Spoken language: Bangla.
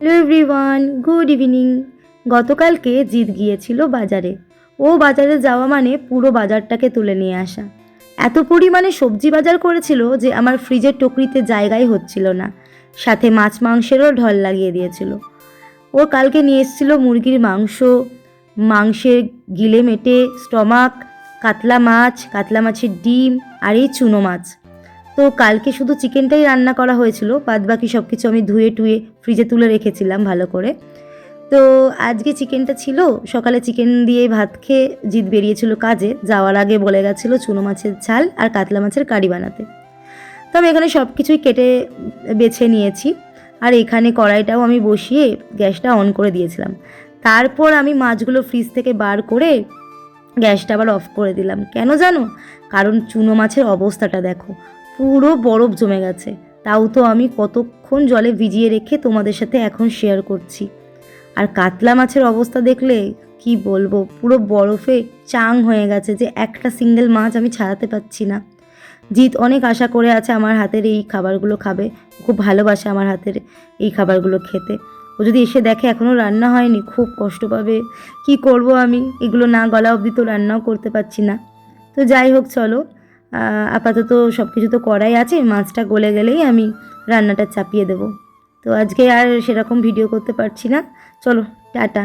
Hello everyone, good evening. গতকালকে জিৎ গিয়েছিল বাজারে। ও বাজারে যাওয়া মানে পুরো বাজারটাকে তুলে নিয়ে আসা। এত পরিমাণে সবজি বাজার করেছিল যে আমার ফ্রিজের টুকরিতে জায়গাই হচ্ছিল না। সাথে মাছ মাংসেরও ঢল লাগিয়ে দিয়েছিল। ও কালকে নিয়ে এসেছিল মুরগির মাংস, মাংসের গিলে মেটে স্টমাক, কাতলা মাছ, কাতলা মাছের ডিম আর এই চুনো মাছ। তো কালকে শুধু চিকেনটাই রান্না করা হয়েছিল, বাদ বাকি সব কিছু আমি ধুয়ে টুয়ে ফ্রিজে তুলে রেখেছিলাম ভালো করে। তো আজকে চিকেনটা ছিল, সকালে চিকেন দিয়ে ভাত খেয়ে জিৎ বেরিয়েছিল কাজে, যাওয়ার আগে বলে গেছিলো চুনো মাছের ঝাল আর কাতলা মাছের কারি বানাতে। তো আমি এখানে সব কিছুই কেটে বেছে নিয়েছি, আর এখানে কড়াইটাও আমি বসিয়ে গ্যাসটা অন করে দিয়েছিলাম। তারপর আমি মাছগুলো ফ্রিজ থেকে বার করে গ্যাসটা আবার অফ করে দিলাম। কেন জানো? কারণ চুনো মাছের অবস্থাটা দেখো, পুরো বরফ জমে গেছে। তাও তো আমি কতক্ষণ জলে ভিজিয়ে রেখে তোমাদের সাথে এখন শেয়ার করছি। আর কাতলা মাছের অবস্থা দেখলে কি বলবো, পুরো বরফে চাং হয়ে গেছে, যে একটা সিঙ্গেল মাছ আমি ছাড়াতে পারছি না। জিৎ অনেক আশা করে আছে আমার হাতের এই খাবারগুলো খাবে, খুব ভালোবাসে আমার হাতের এই খাবারগুলো খেতে। ও যদি এসে দেখে এখনও রান্না হয়নি, খুব কষ্ট পাবে। কি করব আমি, এগুলো না গলা অবধি তো রান্নাও করতে পারছি না। তো যাই হোক, চলো আপাতত সব কিছু তো করাই আছে, মাছটা গলে গেলেই আমি রান্নাটা চাপিয়ে দেব। তো আজকে আর সেরকম ভিডিও করতে পারছি না, চলো টাটা।